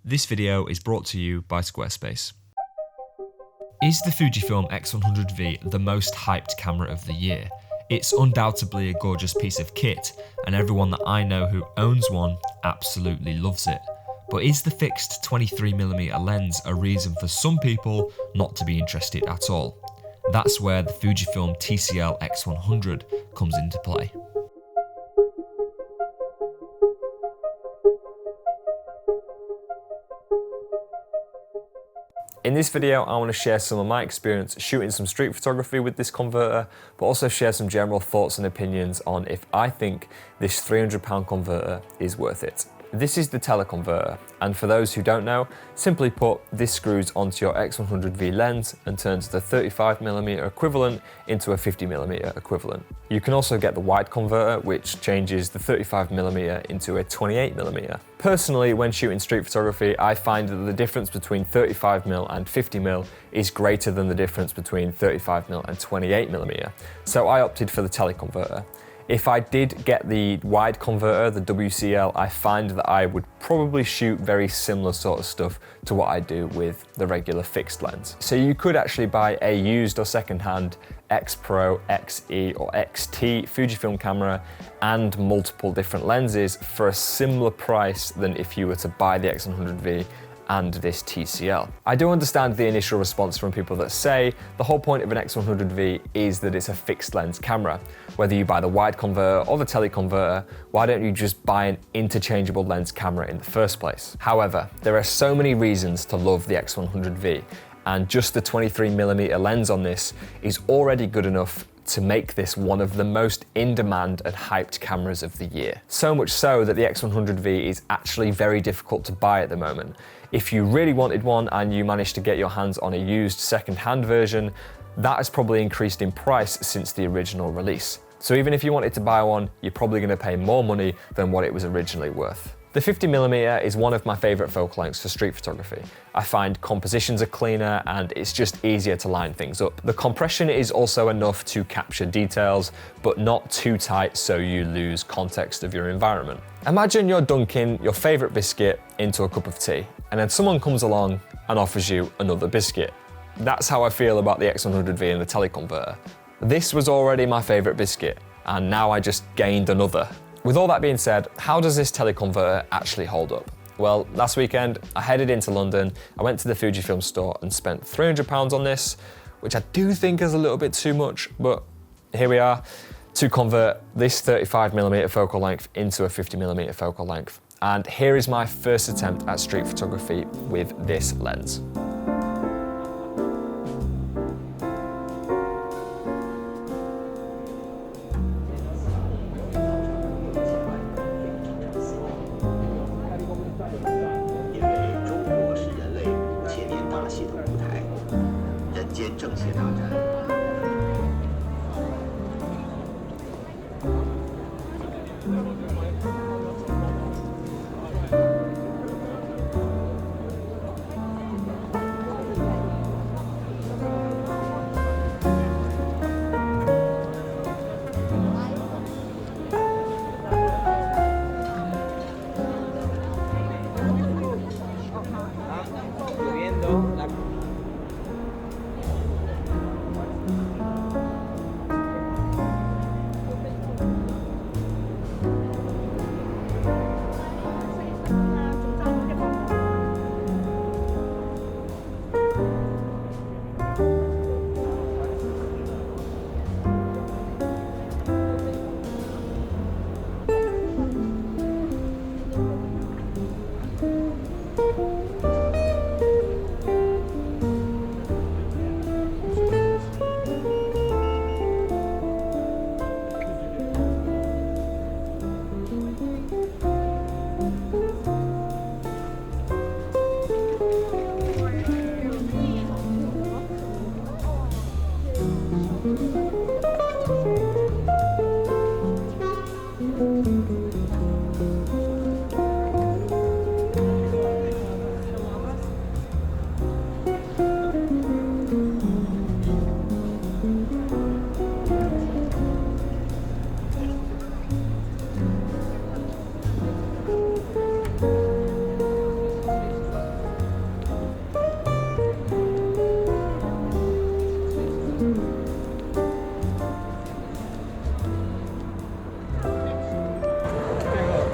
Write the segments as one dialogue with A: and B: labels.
A: This video is brought to you by Squarespace. Is the Fujifilm X100v the most hyped camera of the year? It's undoubtedly a gorgeous piece of kit, and everyone that I know who owns one absolutely loves it. But is the fixed 23mm lens a reason for some people not to be interested at all? That's where the Fujifilm TCL X100 comes into play. In this video, I want to share some of my experience shooting some street photography with this converter, but also share some general thoughts and opinions on if I think this £300 converter is worth it. This is the Teleconverter, and for those who don't know, simply put, this screws onto your X100v lens and turns the 35mm equivalent into a 50mm equivalent. You can also get the wide converter, which changes the 35mm into a 28mm. Personally, when shooting street photography, I find that the difference between 35mm and 50mm is greater than the difference between 35mm and 28mm, so I opted for the Teleconverter. If I did get the wide converter, the WCL, I find that I would probably shoot very similar sort of stuff to what I do with the regular fixed lens. So you could actually buy a used or second-hand X Pro, XE or XT Fujifilm camera and multiple different lenses for a similar price than if you were to buy the X100V and this TCL. I do understand the initial response from people that say the whole point of an X100V is that it's a fixed lens camera. Whether you buy the wide converter or the teleconverter, why don't you just buy an interchangeable lens camera in the first place? However, there are so many reasons to love the X100V, and just the 23mm lens on this is already good enough to make this one of the most in-demand and hyped cameras of the year. So much so that the X100V is actually very difficult to buy at the moment. If you really wanted one and you managed to get your hands on a used second-hand version, that has probably increased in price since the original release. So even if you wanted to buy one, you're probably going to pay more money than what it was originally worth. The 50mm is one of my favourite focal lengths for street photography. I find compositions are cleaner and it's just easier to line things up. The compression is also enough to capture details, but not too tight so you lose context of your environment. Imagine you're dunking your favourite biscuit into a cup of tea, and then someone comes along and offers you another biscuit. That's how I feel about the X100V and the Teleconverter. This was already my favourite biscuit, and now I just gained another. With all that being said, how does this Teleconverter actually hold up? Well, last weekend, I headed into London, I went to the Fujifilm store and spent £300 on this, which I do think is a little bit too much, but here we are, to convert this 35mm focal length into a 50mm focal length. And here is my first attempt at street photography with this lens.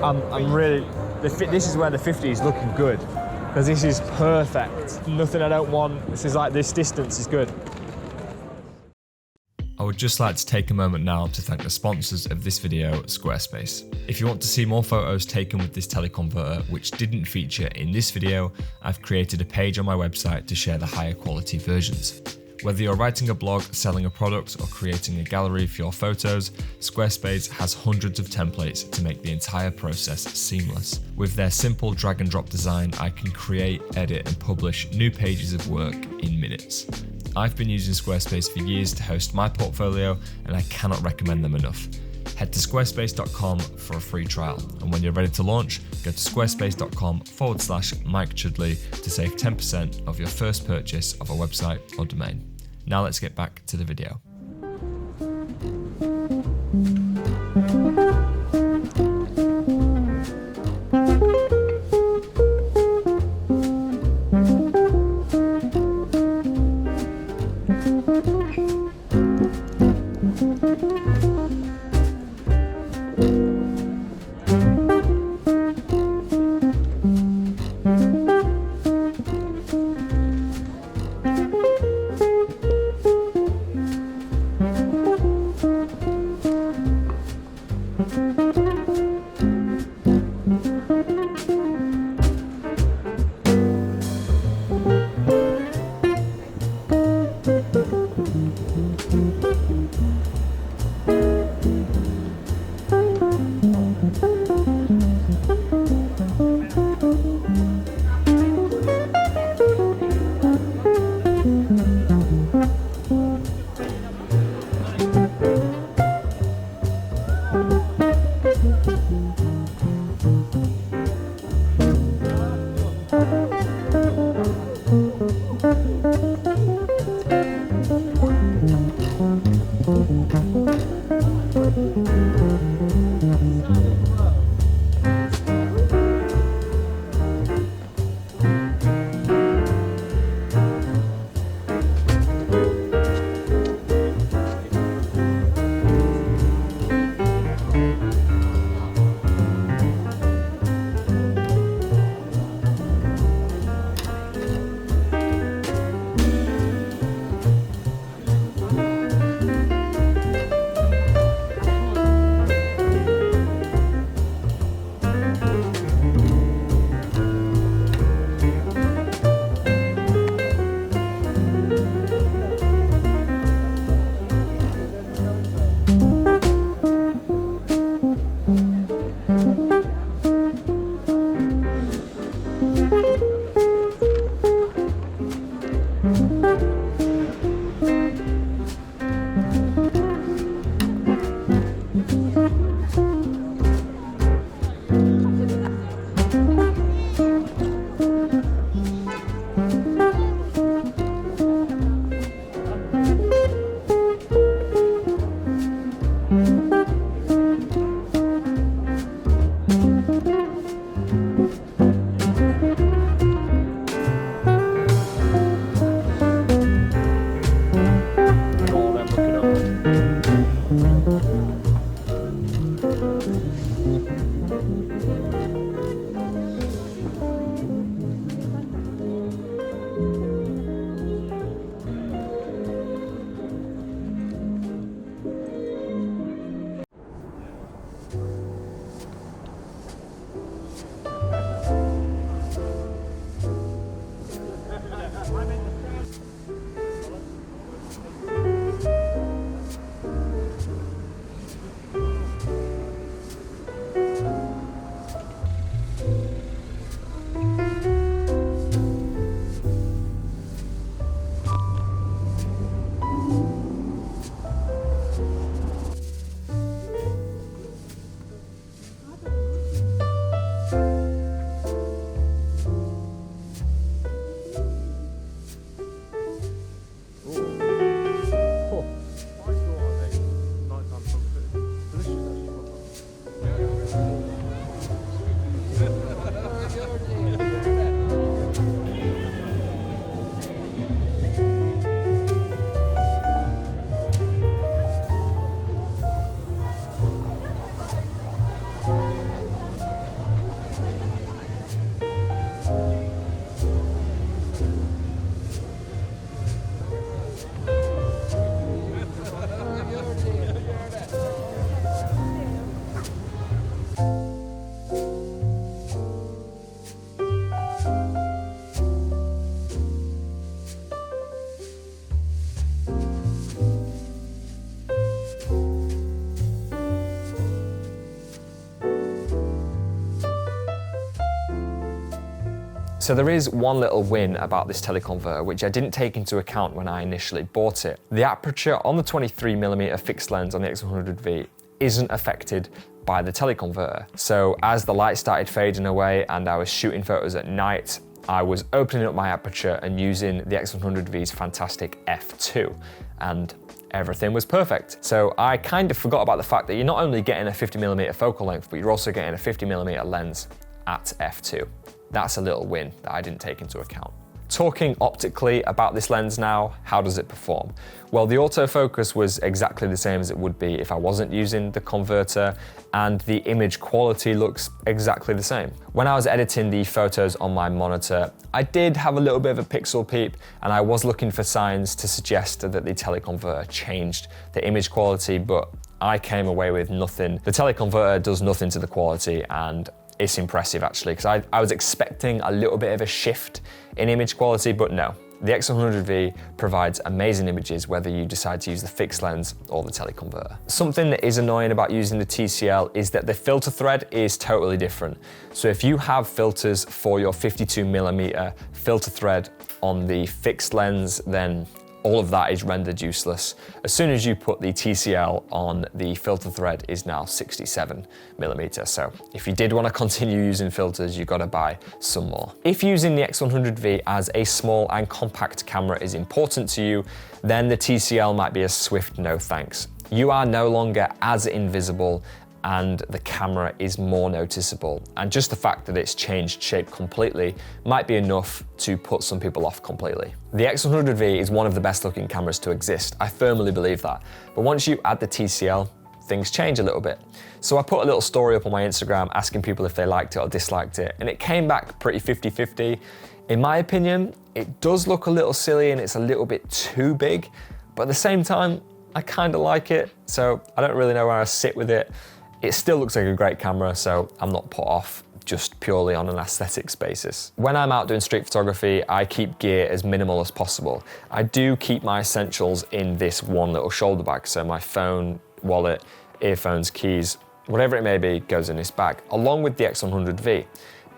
B: I'm really, this is where the 50 is looking good, because this is perfect. Nothing I don't want. This is like, this distance is good.
A: I would just like to take a moment now to thank the sponsors of this video, Squarespace. If you want to see more photos taken with this teleconverter which didn't feature in this video, I've created a page on my website to share the higher quality versions. Whether you're writing a blog, selling a product, or creating a gallery for your photos, Squarespace has hundreds of templates to make the entire process seamless. With their simple drag and drop design, I can create, edit, and publish new pages of work in minutes. I've been using Squarespace for years to host my portfolio, and I cannot recommend them enough. Head to squarespace.com for a free trial, and when you're ready to launch, go to squarespace.com/Mike Chudley to save 10% of your first purchase of a website or domain. Now let's get back to the video. So there is one little win about this teleconverter, which I didn't take into account when I initially bought it. The aperture on the 23mm fixed lens on the X100V isn't affected by the teleconverter. So as the light started fading away and I was shooting photos at night, I was opening up my aperture and using the X100V's fantastic f2, and everything was perfect. So I kind of forgot about the fact that you're not only getting a 50mm focal length, but you're also getting a 50mm lens at f2. That's a little win that I didn't take into account. Talking optically about this lens now, how does it perform? Well, the autofocus was exactly the same as it would be if I wasn't using the converter, and the image quality looks exactly the same. When I was editing the photos on my monitor, I did have a little bit of a pixel peep, and I was looking for signs to suggest that the teleconverter changed the image quality, but I came away with nothing. The teleconverter does nothing to the quality, and it's impressive actually, because I was expecting a little bit of a shift in image quality, but no. The X100V provides amazing images whether you decide to use the fixed lens or the teleconverter. Something that is annoying about using the TCL is that the filter thread is totally different. So if you have filters for your 52mm filter thread on the fixed lens, then all of that is rendered useless. As soon as you put the TCL on, the filter thread is now 67mm. So if you did want to continue using filters, you've got to buy some more. If using the X100V as a small and compact camera is important to you, then the TCL might be a swift no thanks. You are no longer as invisible and the camera is more noticeable. And just the fact that it's changed shape completely might be enough to put some people off completely. The X100V is one of the best looking cameras to exist. I firmly believe that. But once you add the TCL, things change a little bit. So I put a little story up on my Instagram asking people if they liked it or disliked it, and it came back pretty 50-50. In my opinion, it does look a little silly and it's a little bit too big, but at the same time, I kind of like it, so I don't really know where I sit with it. It still looks like a great camera, so I'm not put off just purely on an aesthetics basis. When I'm out doing street photography, I keep gear as minimal as possible. I do keep my essentials in this one little shoulder bag, so my phone, wallet, earphones, keys, whatever it may be, goes in this bag, along with the X100V.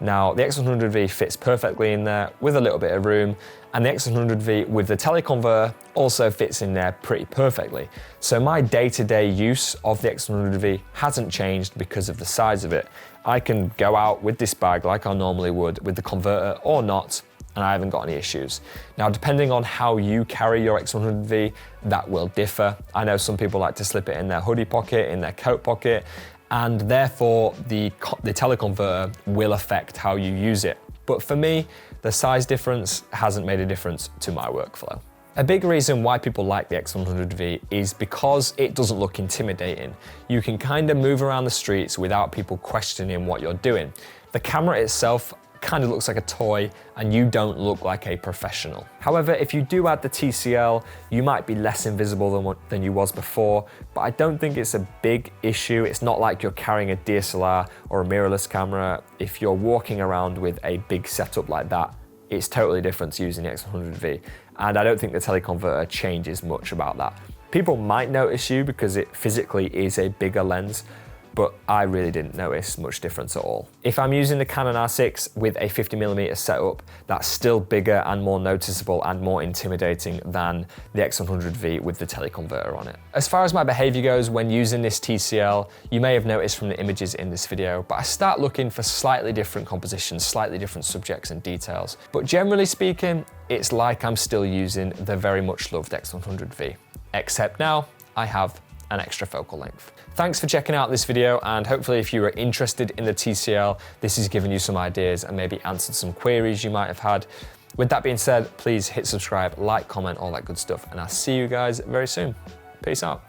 A: Now, the X100V fits perfectly in there with a little bit of room, and the X100V with the teleconverter also fits in there pretty perfectly. So my day-to-day use of the X100V hasn't changed because of the size of it. I can go out with this bag like I normally would with the converter or not, and I haven't got any issues. Now, depending on how you carry your X100V, that will differ. I know some people like to slip it in their hoodie pocket, in their coat pocket, and therefore the teleconverter will affect how you use it. But for me, the size difference hasn't made a difference to my workflow. A big reason why people like the X100V is because it doesn't look intimidating. You can kind of move around the streets without people questioning what you're doing. The camera itself kind of looks like a toy and you don't look like a professional. However, if you do add the TCL, you might be less invisible than you was before, but I don't think it's a big issue. It's not like you're carrying a DSLR or a mirrorless camera. If you're walking around with a big setup like that, it's totally different to using the X100V. And I don't think the teleconverter changes much about that. People might notice you because it physically is a bigger lens, but I really didn't notice much difference at all. If I'm using the Canon R6 with a 50mm setup, that's still bigger and more noticeable and more intimidating than the X100V with the teleconverter on it. As far as my behavior goes when using this TCL, you may have noticed from the images in this video, but I start looking for slightly different compositions, slightly different subjects and details. But generally speaking, it's like I'm still using the very much loved X100V, except now I have an extra focal length. Thanks for checking out this video, and hopefully if you were interested in the TCL, this has given you some ideas and maybe answered some queries you might have had. With that being said, please hit subscribe, like, comment, all that good stuff, and I'll see you guys very soon. Peace out.